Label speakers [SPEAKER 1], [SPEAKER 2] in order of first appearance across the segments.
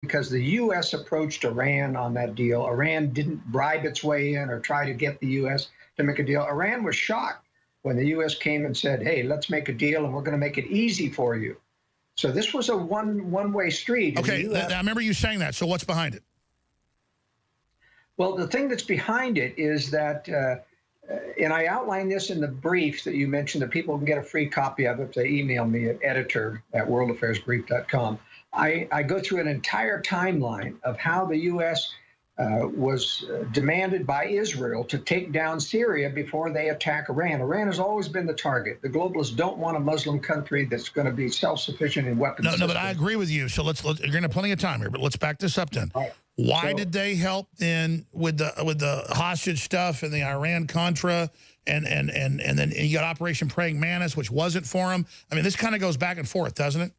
[SPEAKER 1] because the U.S. approached Iran on that deal. Iran didn't bribe its way in or try to get the U.S. to make a deal. Iran was shocked when the U.S. came and said, hey, let's make a deal and we're going to make it easy for you. So this was a one-way street.
[SPEAKER 2] Okay, I remember you saying that. So what's behind it?
[SPEAKER 1] Well, the thing that's behind it is that, and I outlined this in the brief that you mentioned, that people can get a free copy of it if they email me at editor@worldaffairsbrief.com. I go through an entire timeline of how the U.S. Was demanded by Israel to take down Syria before they attack Iran. Iran has always been the target. The globalists don't want a Muslim country that's going to be self-sufficient in weapons.
[SPEAKER 2] No, but I agree with you. So let's you're going to have plenty of time here, but let's back this up then. Right. Why did they help then with the hostage stuff and the Iran-Contra and then you got Operation Praying Mantis, which wasn't for them? I mean, this kind of goes back and forth, doesn't it?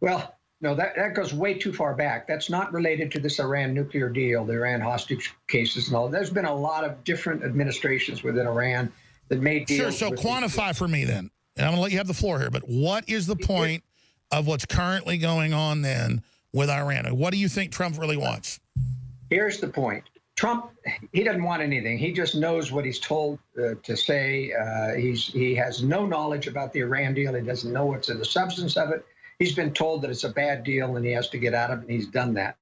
[SPEAKER 1] Well, no, that goes way too far back. That's not related to this Iran nuclear deal, the Iran hostage cases and all. There's been a lot of different administrations within Iran that made deals.
[SPEAKER 2] Sure, so quantify for me then. And I'm going to let you have the floor here, but what is the point of what's currently going on then with Iran? What do you think Trump really wants?
[SPEAKER 1] Here's the point. Trump, he doesn't want anything. He just knows what he's told to say. He has no knowledge about the Iran deal. He doesn't know what's in the substance of it. He's been told that it's a bad deal and he has to get out of it, and he's done that.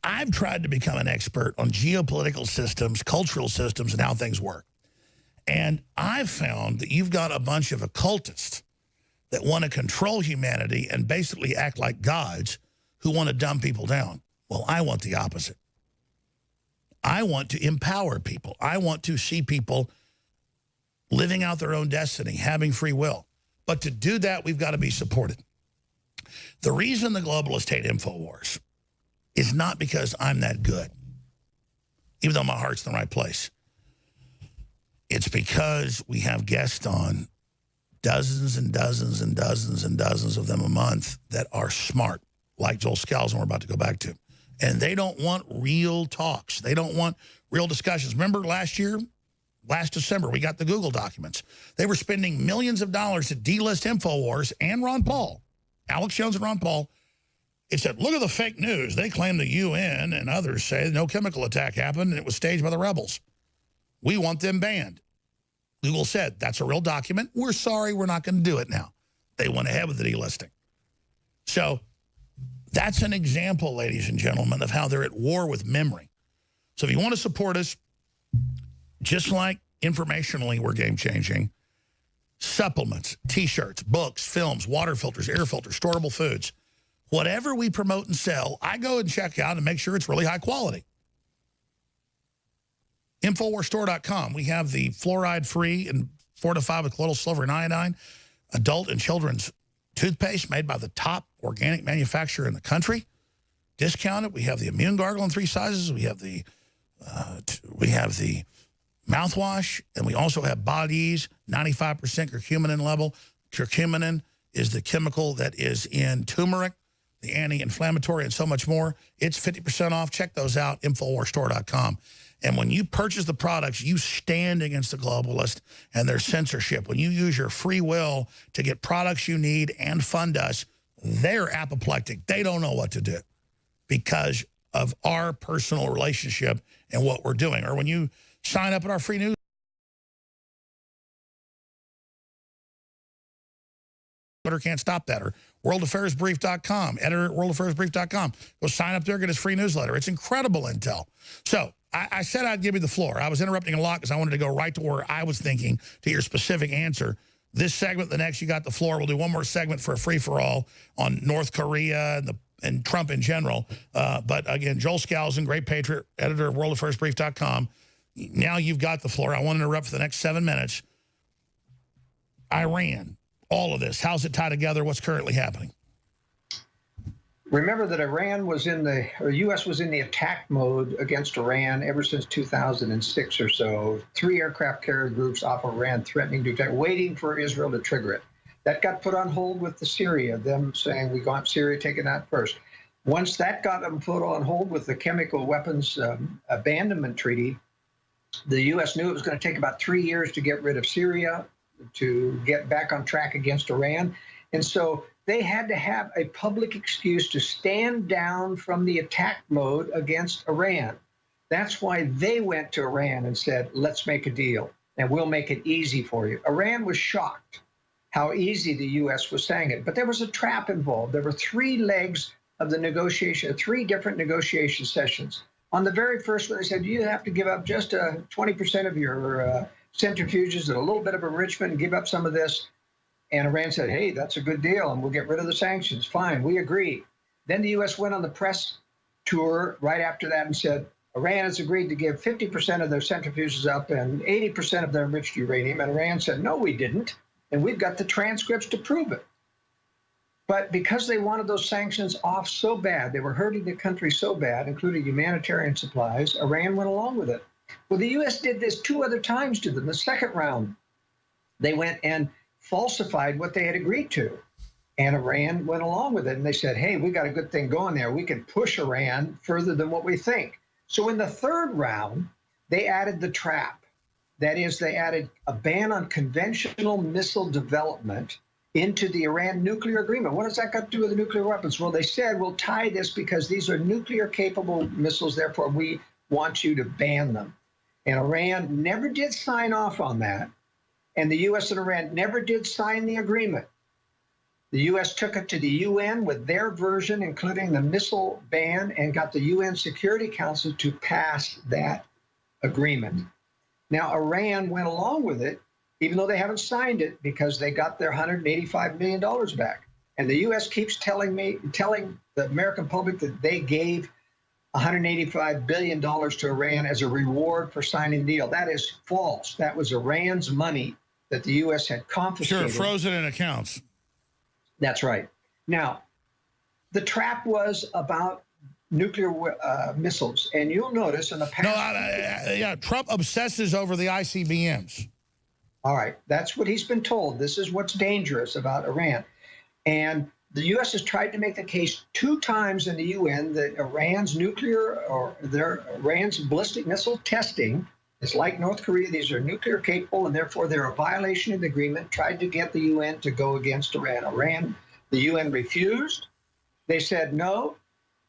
[SPEAKER 2] I've tried to become an expert on geopolitical systems, cultural systems, and how things work. And I've found that you've got a bunch of occultists that want to control humanity and basically act like gods who want to dumb people down. Well, I want the opposite. I want to empower people. I want to see people living out their own destiny, having free will. But to do that, we've got to be supported. The reason the globalists hate InfoWars is not because I'm that good, even though my heart's in the right place. It's because we have guests on, dozens and dozens and dozens and dozens of them a month that are smart, like Joel Skousen we're about to go back to. And they don't want real talks. They don't want real discussions. Remember last December, we got the Google documents. They were spending millions of dollars to delist InfoWars and Ron Paul, Alex Jones and Ron Paul. It said, look at the fake news. They claim the UN and others say no chemical attack happened and it was staged by the rebels. We want them banned. Google said, that's a real document. We're sorry, we're not going to do it now. They went ahead with the delisting. So that's an example, ladies and gentlemen, of how they're at war with memory. So if you want to support us, just like informationally we're game-changing, supplements, T-shirts, books, films, water filters, air filters, storable foods, whatever we promote and sell, I go and check out and make sure it's really high quality. InfoWarsStore.com. We have the fluoride-free and fortified with colloidal silver and iodine adult and children's toothpaste made by the top organic manufacturer in the country. Discounted. We have the Immune Gargle in 3 sizes. We have the mouthwash, and we also have Body's 95% curcumin level. Curcumin is the chemical that is in turmeric, the anti-inflammatory, and so much more. It's 50% off. Check those out, InfoWarsStore.com. And when you purchase the products, you stand against the globalists and their censorship. When you use your free will to get products you need and fund us, they're apoplectic. They don't know what to do because of our personal relationship and what we're doing. Or when you sign up at our free news, Twitter can't stop that. Or worldaffairsbrief.com, editor at worldaffairsbrief.com. Go sign up there, get his free newsletter. It's incredible intel. So I said I'd give you the floor. I was interrupting a lot because I wanted to go right to where I was thinking to your specific answer. This segment, the next, you got the floor. We'll do one more segment for a free-for-all on North Korea and Trump in general. But again, Joel Skousen, great patriot, editor of worldaffairsbrief.com. Now you've got the floor. I want to interrupt for the next 7 minutes. Iran, all of this, how's it tied together? What's currently happening?
[SPEAKER 1] Remember that U.S. was in the attack mode against Iran ever since 2006 or so. 3 aircraft carrier groups off Iran threatening to attack, waiting for Israel to trigger it. That got put on hold with the Syria, them saying we want Syria taken out first. Once that got them put on hold with the chemical weapons abandonment treaty, the U.S. knew it was going to take about 3 years to get rid of Syria, to get back on track against Iran. And so they had to have a public excuse to stand down from the attack mode against Iran. That's why they went to Iran and said, let's make a deal and we'll make it easy for you. Iran was shocked how easy the U.S. was saying it, but there was a trap involved. There were 3 legs of the negotiation, 3 different negotiation sessions. On the very first one, they said, you have to give up just 20% of your centrifuges and a little bit of enrichment and give up some of this. And Iran said, hey, that's a good deal, and we'll get rid of the sanctions. Fine, we agree. Then the U.S. went on the press tour right after that and said, Iran has agreed to give 50% of their centrifuges up and 80% of their enriched uranium. And Iran said, no, we didn't. And we've got the transcripts to prove it. But because they wanted those sanctions off so bad, they were hurting the country so bad, including humanitarian supplies, Iran went along with it. Well, the U.S. did this 2 other times to them. The second round, they went and falsified what they had agreed to. And Iran went along with it. And they said, hey, we got a good thing going there. We can push Iran further than what we think. So in the third round, they added the trap. That is, they added a ban on conventional missile development into the Iran nuclear agreement. What does that got to do with the nuclear weapons? Well, they said, we'll tie this because these are nuclear-capable missiles, therefore we want you to ban them. And Iran never did sign off on that, and the U.S. and Iran never did sign the agreement. The U.S. took it to the UN with their version, including the missile ban, and got the UN Security Council to pass that agreement. Now, Iran went along with it, even though they haven't signed it, because they got their $185 million back. And the U.S. keeps telling the American public that they gave $185 billion to Iran as a reward for signing the deal. That is false. That was Iran's money that the U.S. had confiscated.
[SPEAKER 2] Sure, frozen in accounts.
[SPEAKER 1] That's right. Now, the trap was about nuclear missiles. And you'll notice in the past...
[SPEAKER 2] yeah, Trump obsesses over the ICBMs.
[SPEAKER 1] All right, that's what he's been told. This is what's dangerous about Iran. And the U.S. has tried to make the case 2 times in the UN that Iran's Iran's ballistic missile testing is like North Korea. These are nuclear capable, and therefore they're a violation of the agreement. Tried to get the UN to go against Iran. The UN refused. They said, no,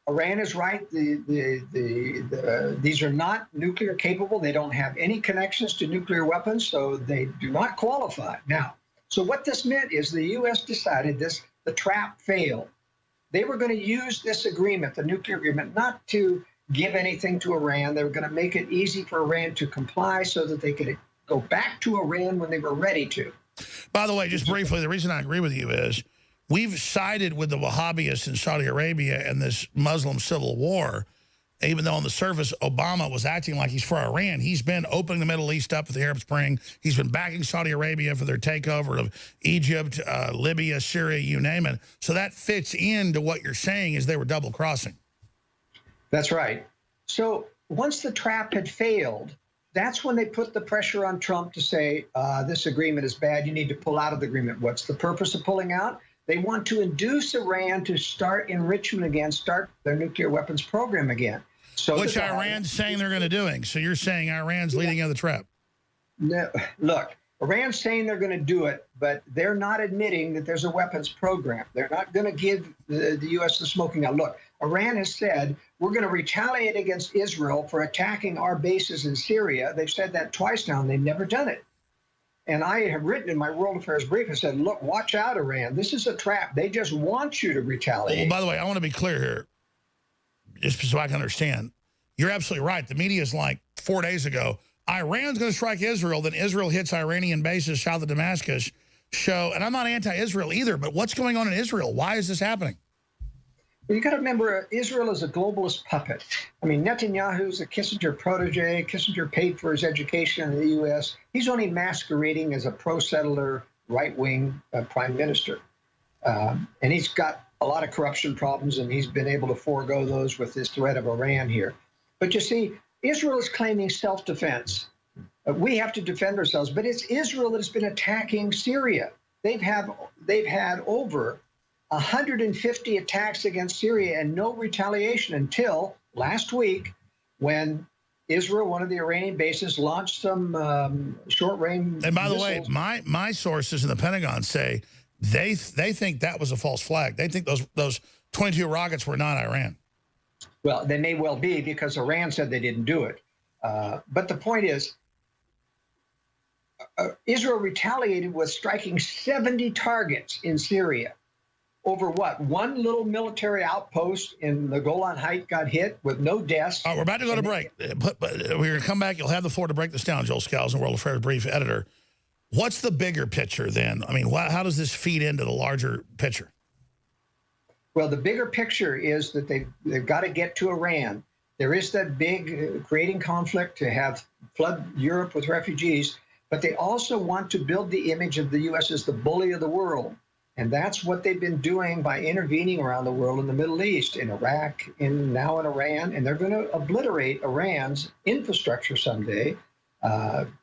[SPEAKER 1] Iran is right. These are not nuclear capable. They don't have any connections to nuclear weapons, so they do not qualify. Now, so what this meant is the U.S. decided the trap failed. They were going to use this agreement, the nuclear agreement, not to give anything to Iran. They were going to make it easy for Iran to comply so that they could go back to Iran when they were ready to.
[SPEAKER 2] By the way, just briefly, the reason I agree with you is we've sided with the Wahhabis in Saudi Arabia in this Muslim civil war, even though on the surface Obama was acting like he's for Iran. He's been opening the Middle East up with the Arab Spring. He's been backing Saudi Arabia for their takeover of Egypt, Libya, Syria, you name it. So that fits into what you're saying is they were double crossing.
[SPEAKER 1] That's right. So once the trap had failed, that's when they put the pressure on Trump to say, this agreement is bad. You need to pull out of the agreement. What's the purpose of pulling out? They want to induce Iran to start enrichment again, start their nuclear weapons program again. So
[SPEAKER 2] which Iran's saying they're going to do. So you're saying Iran's leading out of the trap?
[SPEAKER 1] No, look, Iran's saying they're going to do it, but they're not admitting that there's a weapons program. They're not going to give the U.S. the smoking gun. Look, Iran has said, we're going to retaliate against Israel for attacking our bases in Syria. They've said that twice now, and they've never done it. And I have written in my World Affairs brief, I said, look, watch out, Iran. This is a trap. They just want you to retaliate.
[SPEAKER 2] Well, by the way, I want to be clear here, just so I can understand. You're absolutely right. The media is like 4 days ago, Iran's going to strike Israel, then Israel hits Iranian bases south of Damascus. And I'm not anti-Israel either, but what's going on in Israel? Why is this happening?
[SPEAKER 1] Well, you got to remember, Israel is a globalist puppet. I mean, Netanyahu's a Kissinger protege. Kissinger paid for his education in the U.S. He's only masquerading as a pro-settler, right-wing prime minister. And he's got a lot of corruption problems, and he's been able to forego those with this threat of Iran here. But you see, Israel is claiming self-defense. We have to defend ourselves, but it's Israel that has been attacking Syria. They've had over 150 attacks against Syria and no retaliation until last week when Israel, one of the Iranian bases, launched some short-range
[SPEAKER 2] And by the
[SPEAKER 1] missiles.
[SPEAKER 2] way, my sources in the Pentagon say They think that was a false flag. They think those 22 rockets were not Iran.
[SPEAKER 1] Well, they may well be, because Iran said they didn't do it. But the point is, Israel retaliated with striking 70 targets in Syria. Over what? One little military outpost in the Golan Heights got hit with no deaths.
[SPEAKER 2] All right, we're about to go to break. But we're going to come back. You'll have the floor to break this down, Joel Skousen, World Affairs Brief editor. What's the bigger picture then? I mean, how does this feed into the larger picture?
[SPEAKER 1] Well, the bigger picture is that they've got to get to Iran. There is that big creating conflict to have flood Europe with refugees, but they also want to build the image of the U.S. as the bully of the world. And that's what they've been doing by intervening around the world in the Middle East, in Iraq, now in Iran, and they're going to obliterate Iran's infrastructure someday.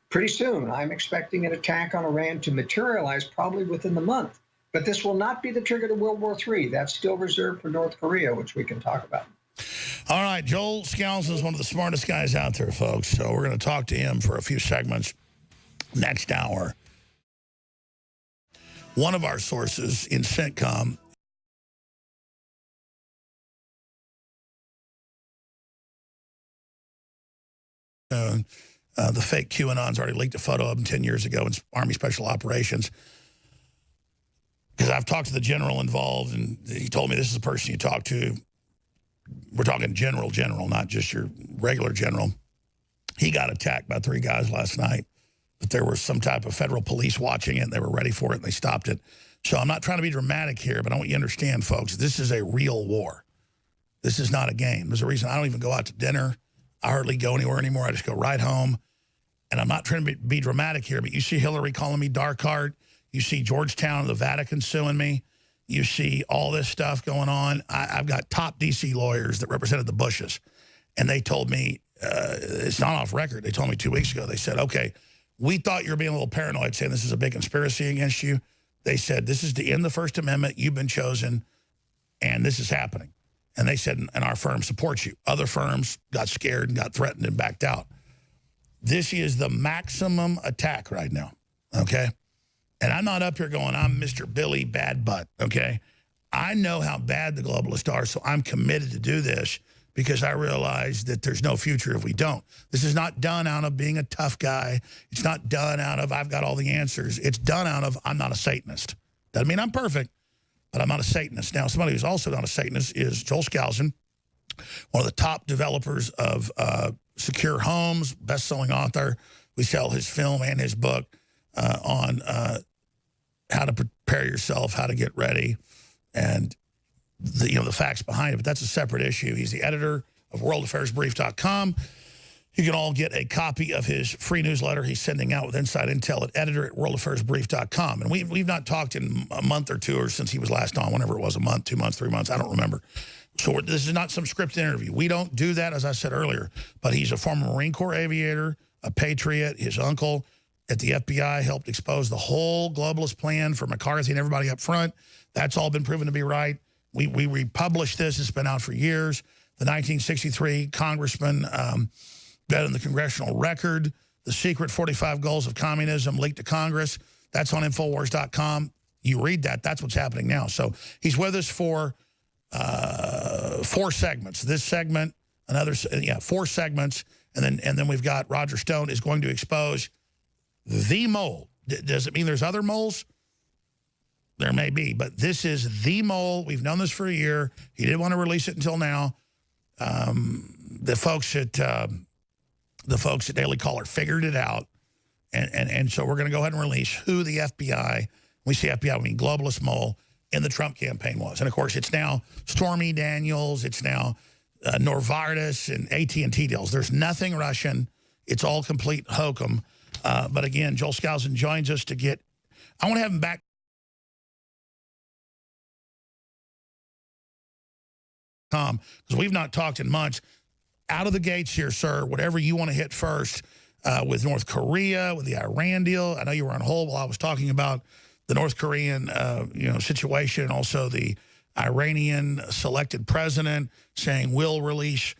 [SPEAKER 1] Pretty soon, I'm expecting an attack on Iran to materialize probably within the month. But this will not be the trigger to World War III. That's still reserved for North Korea, which we can talk about.
[SPEAKER 2] All right, Joel Skousen is one of the smartest guys out there, folks. So we're going to talk to him for a few segments next hour. One of our sources in CENTCOM the fake QAnon's already leaked a photo of him 10 years ago in Army Special Operations. Because I've talked to the general involved, and he told me this is the person you talk to. We're talking general, not just your regular general. He got attacked by 3 guys last night. But there was some type of federal police watching it, and they were ready for it, and they stopped it. So I'm not trying to be dramatic here, but I want you to understand, folks, this is a real war. This is not a game. There's a reason I don't even go out to dinner. I hardly go anywhere anymore. I just go right home. And I'm not trying to be dramatic here, but you see Hillary calling me dark art. You see Georgetown and the Vatican suing me. You see all this stuff going on. I've got top D.C. lawyers that represented the Bushes, and they told me, it's not off record. They told me 2 weeks ago, they said, okay, we thought you were being a little paranoid, saying this is a big conspiracy against you. They said, this is to end the First Amendment. You've been chosen, and this is happening. And they said, and our firm supports you. Other firms got scared and got threatened and backed out. This is the maximum attack right now, okay? And I'm not up here going, I'm Mr. Billy Bad Butt, okay? I know how bad the globalists are, so I'm committed to do this because I realize that there's no future if we don't. This is not done out of being a tough guy. It's not done out of I've got all the answers. It's done out of I'm not a Satanist. Doesn't mean I'm perfect, but I'm not a Satanist. Now, somebody who's also not a Satanist is Joel Skousen, one of the top developers of secure homes, best-selling author. We sell his film and his book on how to prepare yourself, how to get ready, and the facts behind it. But that's a separate issue. He's the editor of worldaffairsbrief.com. You can all get a copy of his free newsletter he's sending out with inside intel at editor@worldaffairsbrief.com. And we've not talked in a month or two, or since he was last on, whenever it was, a month, 2 months, 3 months, I don't remember. So this is not some scripted interview. We don't do that, as I said earlier. But he's a former Marine Corps aviator, a patriot. His uncle at the FBI helped expose the whole globalist plan for McCarthy and everybody up front. That's all been proven to be right. We republished this. It's been out for years. The 1963 congressman got in the Congressional Record. The secret 45 goals of communism leaked to Congress. That's on Infowars.com. You read that. That's what's happening now. So he's with us for 4 segments. This segment, another, 4 segments. And then we've got Roger Stone is going to expose the mole. Does it mean there's other moles? There may be, but this is the mole. We've known this for a year. He didn't want to release it until now. The folks at Daily Caller figured it out, and so we're going to go ahead and release who the FBI, we say FBI, we mean globalist mole, in the Trump campaign was. And of course, it's now Stormy Daniels, it's now Novartis and AT&T deals. There's nothing Russian. It's all complete hokum. But again, Joel Skousen joins us to get, I want to have him back. Because we've not talked in months. Out of the gates here, sir, whatever you want to hit first with North Korea, with the Iran deal. I know you were on hold while I was talking about the North Korean situation, and also the Iranian selected president saying we'll release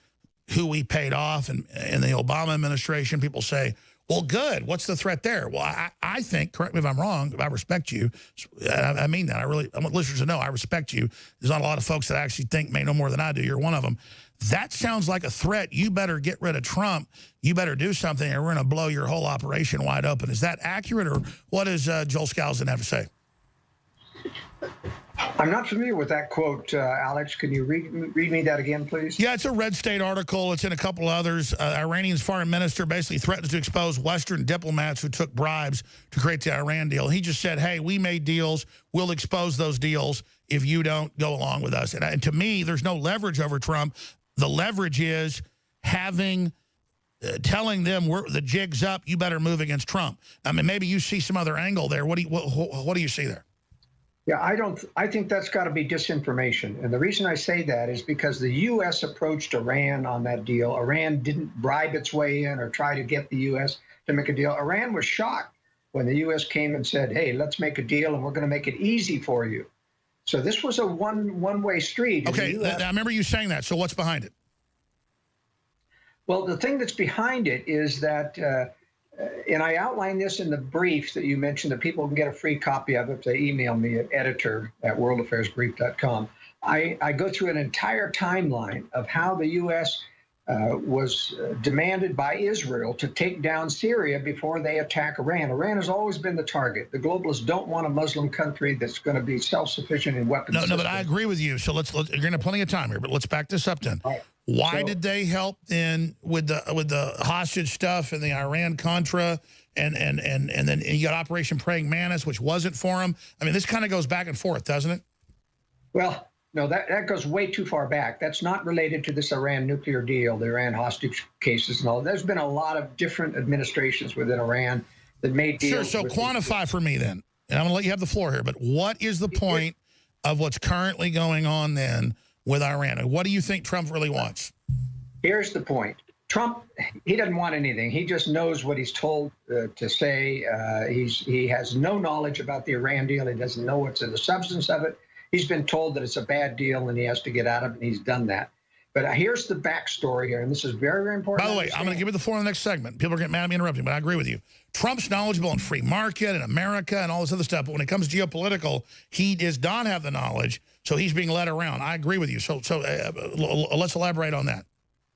[SPEAKER 2] who we paid off. And in the Obama administration, people say, Well, good. What's the threat there? Well, I think, correct me if I'm wrong, I respect you. I mean that. I want listeners to know I respect you. There's not a lot of folks that actually think may know more than I do. You're one of them. That sounds like a threat. You better get rid of Trump. You better do something, or we're going to blow your whole operation wide open. Is that accurate, or what does Joel Skousen have to say?
[SPEAKER 1] I'm not familiar with that quote, Alex. Can you read me that again, please?
[SPEAKER 2] Yeah, it's a Red State article. It's in a couple others. Iranian's foreign minister basically threatens to expose Western diplomats who took bribes to create the Iran deal. He just said, hey, we made deals. We'll expose those deals if you don't go along with us. And to me, there's no leverage over Trump. The leverage is telling them the jig's up, you better move against Trump. I mean, maybe you see some other angle there. What do you see there?
[SPEAKER 1] Yeah, I think that's got to be disinformation. And the reason I say that is because the U.S. approached Iran on that deal. Iran didn't bribe its way in or try to get the U.S. to make a deal. Iran was shocked when the U.S. came and said, hey, let's make a deal and we're going to make it easy for you. So this was a one-way street.
[SPEAKER 2] Okay, I remember you saying that. So what's behind it?
[SPEAKER 1] Well, the thing that's behind it is that, and I outline this in the brief that you mentioned, that people can get a free copy of it if they email me at editor@worldaffairsbrief.com. I go through an entire timeline of how the U.S. Was demanded by Israel to take down Syria before they attack Iran. Iran has always been the target. The globalists don't want a Muslim country that's going to be self-sufficient in weapons.
[SPEAKER 2] No, but I agree with you. So let's you're going to have plenty of time here, but let's back this up then. Right. Why did they help then with the hostage stuff and the Iran-Contra and then you got Operation Praying Mantis, which wasn't for them? I mean, this kind of goes back and forth, doesn't it?
[SPEAKER 1] Well, no, that goes way too far back. That's not related to this Iran nuclear deal, the Iran hostage cases and all. There's been a lot of different administrations within Iran that made deals.
[SPEAKER 2] Sure, so quantify for me then, and I'm going to let you have the floor here, but what is the point of what's currently going on then with Iran? And what do you think Trump really wants? Here's
[SPEAKER 1] the point. Trump, he doesn't want anything. He just knows what he's told to say. He has no knowledge about the Iran deal. He doesn't know what's in the substance of it. He's been told that it's a bad deal and he has to get out of it, and he's done that. But here's the backstory here, and this is very, very important.
[SPEAKER 2] By the way, I'm going to give you the floor in the next segment. People are getting mad at me interrupting, but I agree with you. Trump's knowledgeable in free market and America and all this other stuff, but when it comes to geopolitical, he does not have the knowledge, so he's being led around. I agree with you. So let's elaborate on that.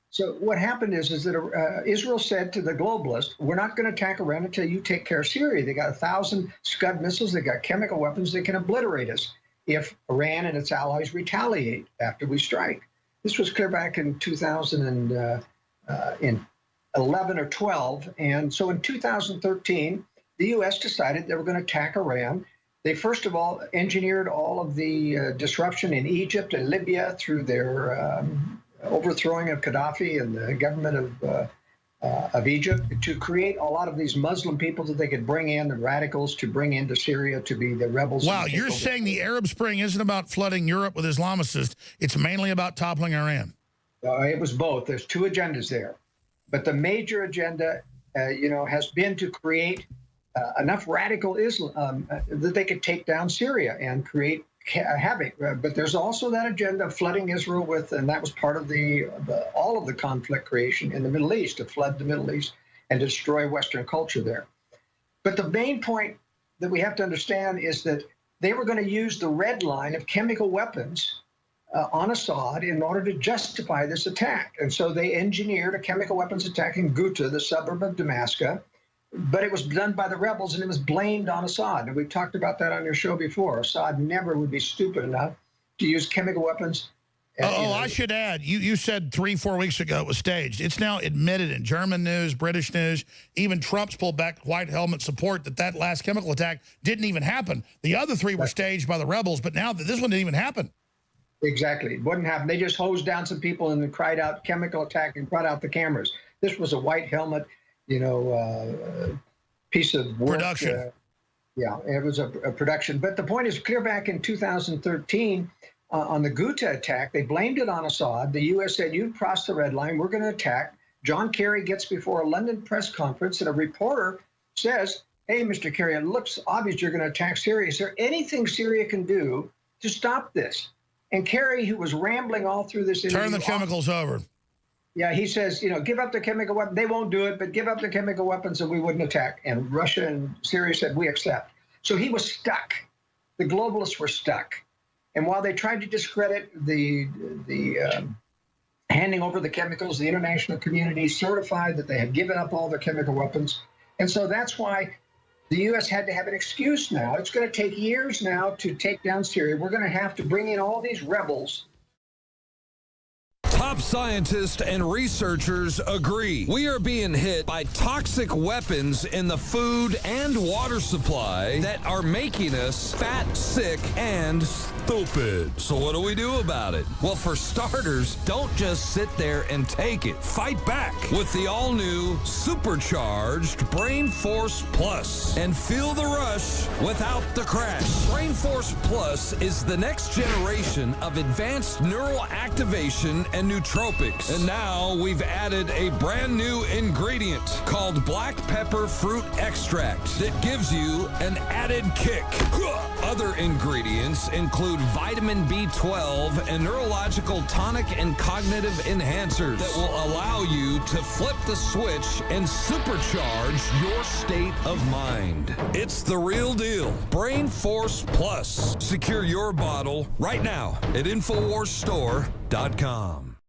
[SPEAKER 1] So what happened is that Israel said to the globalists, we're not going to attack Iran until you take care of Syria. They got 1,000 Scud missiles. They got chemical weapons. They can obliterate us if Iran and its allies retaliate after we strike. This was clear back in 2011 or 12. And so in 2013, the U.S. decided they were going to attack Iran. They first of all engineered all of the disruption in Egypt and Libya through their overthrowing of Gaddafi and the government of Egypt to create a lot of these Muslim people that they could bring in, the radicals to bring into Syria to be the rebels.
[SPEAKER 2] Wow, you're saying the Arab Spring isn't about flooding Europe with Islamicists. It's mainly about toppling Iran.
[SPEAKER 1] It was both. There's two agendas there. But the major agenda, has been to create enough radical Islam that they could take down Syria and create havoc. But there's also that agenda of flooding Israel with, and that was part of all of the conflict creation in the Middle East, to flood the Middle East and destroy Western culture there. But the main point that we have to understand is that they were going to use the red line of chemical weapons on Assad in order to justify this attack. And so they engineered a chemical weapons attack in Ghouta, the suburb of Damascus. But it was done by the rebels, and it was blamed on Assad. And we've talked about that on your show before. Assad never would be stupid enough to use chemical weapons.
[SPEAKER 2] I should add, you said 3-4 weeks ago it was staged. It's now admitted in German news, British news, even Trump's pulled back white helmet support that last chemical attack didn't even happen. The other three were staged by the rebels, but now this one didn't even happen.
[SPEAKER 1] Exactly. It wouldn't happen. They just hosed down some people and cried out chemical attack and brought out the cameras. This was a white helmet, piece of work.
[SPEAKER 2] Production.
[SPEAKER 1] It was a production. But the point is, clear back in 2013, on the Ghouta attack, they blamed it on Assad. The U.S. said, you've crossed the red line, we're going to attack. John Kerry gets before a London press conference, and a reporter says, hey, Mr. Kerry, it looks obvious you're going to attack Syria. Is there anything Syria can do to stop this? And Kerry, who was rambling all through this interview,
[SPEAKER 2] turn the chemicals over.
[SPEAKER 1] Yeah, he says, give up the chemical weapon. They won't do it, but give up the chemical weapons and we wouldn't attack. And Russia and Syria said, we accept. So he was stuck. The globalists were stuck. And while they tried to discredit the handing over the chemicals, the international community certified that they had given up all their chemical weapons. And so that's why the U.S. had to have an excuse now. It's going to take years now to take down Syria. We're going to have to bring in all these rebels.
[SPEAKER 3] Top scientists and researchers agree. We are being hit by toxic weapons in the food and water supply that are making us fat, sick, and stupid. So what do we do about it? Well, for starters, don't just sit there and take it. Fight back with the all-new supercharged Brain Force Plus and feel the rush without the crash. Brain Force Plus is the next generation of advanced neural activation and nootropics. And now we've added a brand new ingredient called black pepper fruit extract that gives you an added kick. Other ingredients include vitamin B12 and neurological tonic and cognitive enhancers that will allow you to flip the switch and supercharge your state of mind. It's the real deal. Brain Force Plus. Secure your bottle right now at InfoWarsStore.com.